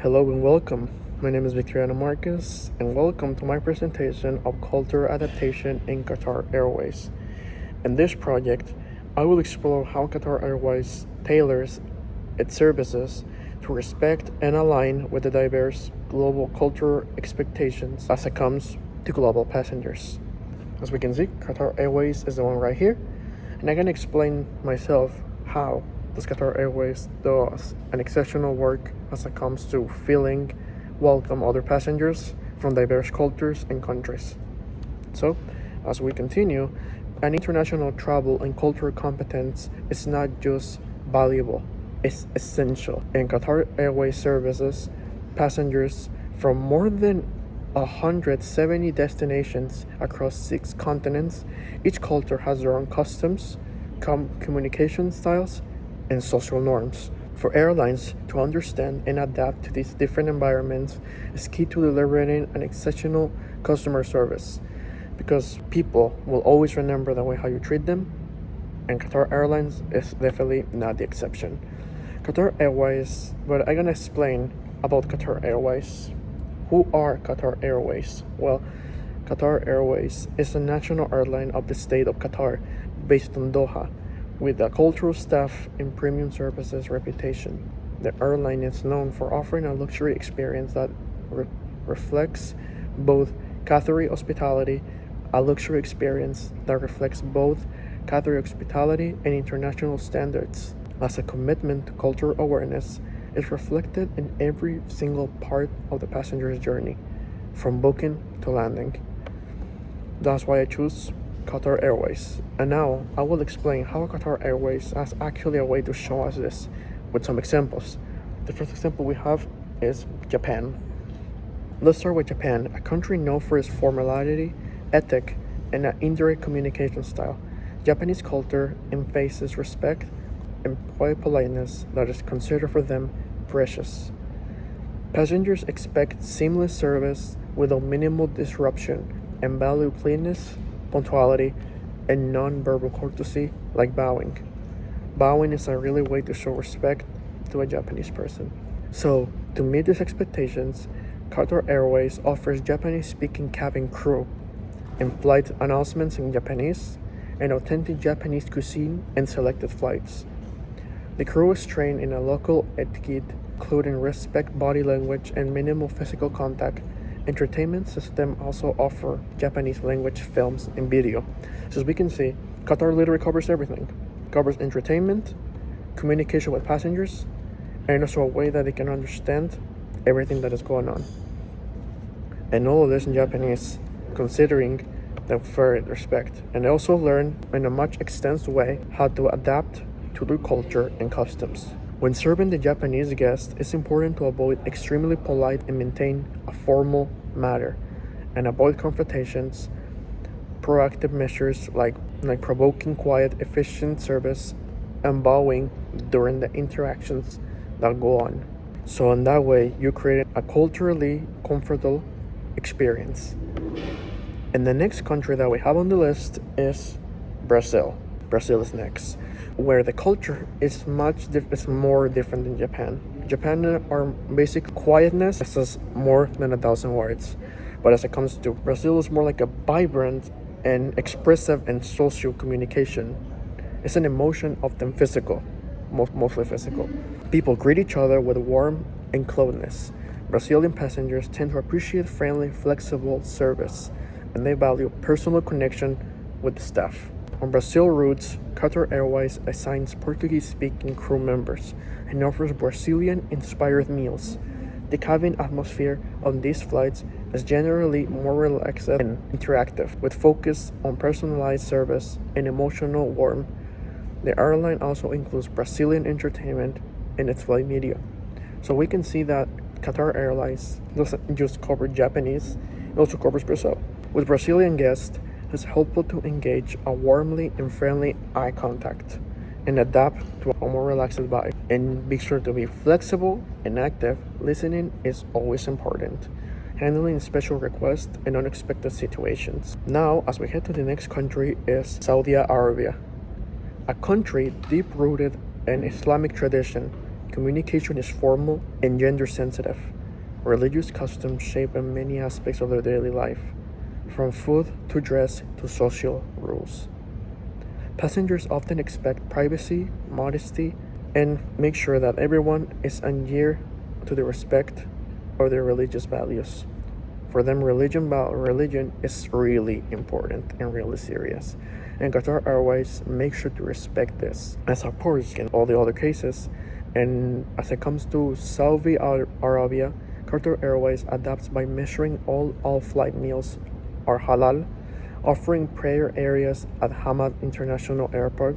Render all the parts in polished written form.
Hello and welcome. My name is Victoriano Marquez, and welcome to my presentation of cultural adaptation in Qatar Airways. In this project, I will explore how Qatar Airways tailors its services to respect and align with the diverse global cultural expectations as it comes to global passengers. As we can see, Qatar Airways is the one right here, and I can explain myself how does Qatar Airways does an exceptional work as it comes to feeling welcome other passengers from diverse cultures and countries. So, as we continue, an international travel and cultural competence is not just valuable, it's essential. In Qatar Airways services passengers from more than 170 destinations across 6 continents. Each culture has their own customs, communication styles, and social norms. For airlines to understand and adapt to these different environments is key to delivering an exceptional customer service, because people will always remember the way how you treat them, and Qatar Airlines is definitely not the exception. Qatar Airways, but I'm gonna explain about Qatar Airways. Who are Qatar Airways? Well, Qatar Airways is a national airline of the state of Qatar based in Doha, with a cultural staff and premium services reputation. The airline is known for offering a luxury experience that reflects both Qatari hospitality, a luxury experience that reflects both Qatari hospitality and international standards. As a commitment to cultural awareness is reflected in every single part of the passenger's journey, from booking to landing. That's why I choose Qatar Airways. And now I will explain how Qatar Airways has actually a way to show us this with some examples. The first example we have is Japan. Let's start with Japan, a country known for its formality, ethic, and an indirect communication style. Japanese culture emphasizes respect and politeness that is considered for them precious. Passengers expect seamless service without minimal disruption and value cleanness, punctuality, and non-verbal courtesy like bowing. Bowing is a really way to show respect to a Japanese person. So, to meet these expectations, Qatar Airways offers Japanese-speaking cabin crew and flight announcements in Japanese and authentic Japanese cuisine and selected flights. The crew is trained in a local etiquette, including respect body language and minimal physical contact. Entertainment system also offer Japanese language films and video. So as we can see, Qatar literally covers everything. Covers entertainment, communication with passengers, and also a way that they can understand everything that is going on. And all of this in Japanese, considering the fair respect. And they also learn in a much extensive way how to adapt to their culture and customs. When serving the Japanese guests, it's important to avoid extremely polite and maintain a formal manner, and avoid confrontations. Proactive measures like provoking quiet, efficient service and bowing during the interactions that go on. So in that way, you create a culturally comfortable experience. And the next country that we have on the list is Brazil. Brazil is next, where the culture is more different than Japan. Japan are basic quietness. This is more than 1,000 words, but as it comes to Brazil, is more like a vibrant and expressive and social communication. It's an emotion often physical, mostly physical. People greet each other with warmth and closeness. Brazilian passengers tend to appreciate friendly, flexible service, and they value personal connection with the staff. On Brazil routes, Qatar Airways assigns Portuguese-speaking crew members and offers Brazilian-inspired meals. The cabin atmosphere on these flights is generally more relaxed and interactive, with focus on personalized service and emotional warmth. The airline also includes Brazilian entertainment in its flight media. So we can see that Qatar Airlines doesn't just cover Japanese, it also covers Brazil. With Brazilian guests, it's helpful to engage a warmly and friendly eye contact and adapt to a more relaxed vibe. And be sure to be flexible and active. Listening is always important. Handling special requests and unexpected situations. Now, as we head to the next country, is Saudi Arabia, a country deep-rooted in Islamic tradition Communication is formal and gender sensitive. Religious customs shape many aspects of their daily life, from food to dress to social rules. Passengers often expect privacy, modesty, and make sure that everyone is adhere to the respect of their religious values. For them, religion is really important and really serious. And Qatar Airways makes sure to respect this, as of course in all the other cases. And as it comes to Saudi Arabia, Qatar Airways adapts by measuring all flight meals are halal, offering prayer areas at Hamad International Airport,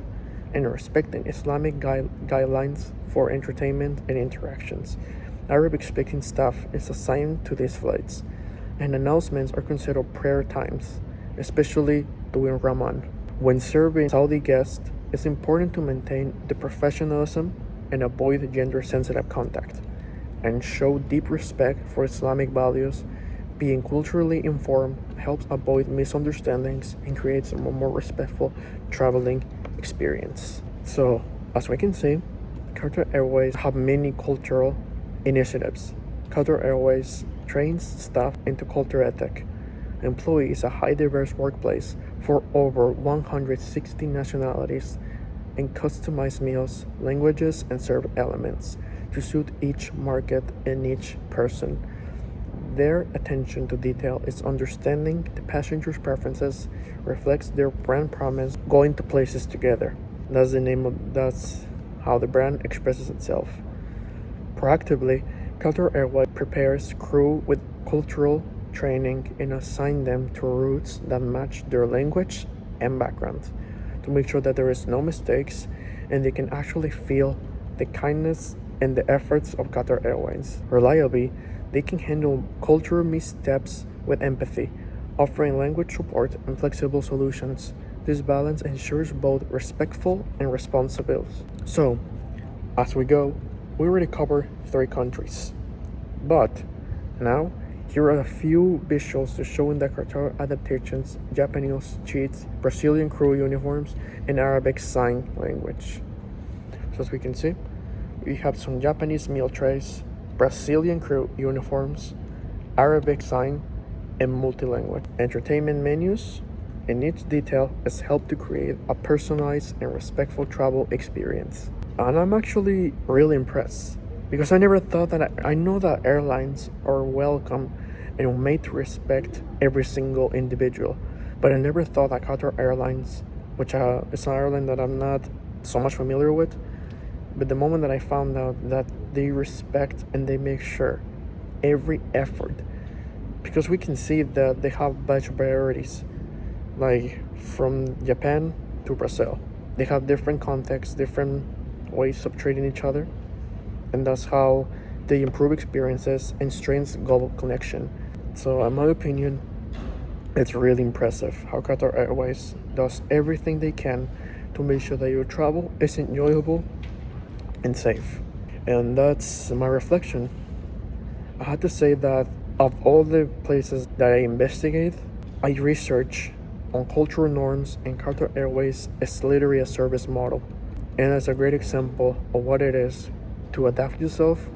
and respecting Islamic guidelines for entertainment and interactions. Arabic-speaking staff is assigned to these flights, and announcements are considered prayer times, especially during Ramadan. When serving Saudi guests, it's important to maintain the professionalism and avoid gender-sensitive contact, and show deep respect for Islamic values. Being culturally informed helps avoid misunderstandings and creates a more respectful traveling experience. So, as we can see, Qatar Airways have many cultural initiatives. Qatar Airways trains staff into culture ethic. Employees a high diverse workplace for over 160 nationalities and customized meals, languages, and serve elements to suit each market and each person. Their attention to detail is understanding the passengers' preferences, reflects their brand promise, going to places together. That's how the brand expresses itself. Proactively, Qatar Airways prepares crew with cultural training and assign them to routes that match their language and background to make sure that there is no mistakes and they can actually feel the kindness and the efforts of Qatar Airways. Reliably, they can handle cultural missteps with empathy, offering language support and flexible solutions. This balance ensures both respectful and responsible. So, as we go, we already covered 3 countries. But now, here are a few visuals to show in the Qatar adaptations, Japanese sheets, Brazilian crew uniforms, and Arabic sign language. So as we can see, we have some Japanese meal trays, Brazilian crew uniforms, Arabic sign, and multi-language entertainment menus, and each detail has helped to create a personalized and respectful travel experience. And I'm actually really impressed because I never thought that I know that airlines are welcome and made to respect every single individual, but I never thought that Qatar Airlines, which is an airline that I'm not so much familiar with, but the moment that I found out that they respect and they make sure every effort, because we can see that they have bunch of priorities, like from Japan to Brazil. They have different contexts, different ways of treating each other, and that's how they improve experiences and strengthens global connection. So in my opinion, it's really impressive how Qatar Airways does everything they can to make sure that your travel is enjoyable and safe. And that's my reflection. I had to say that of all the places that I investigate, I research on cultural norms, and Qatar Airways is literally a service model. And it's a great example of what it is to adapt yourself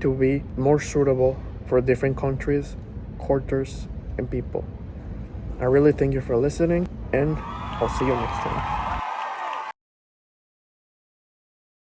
to be more suitable for different countries, cultures, and people. I really thank you for listening, and I'll see you next time.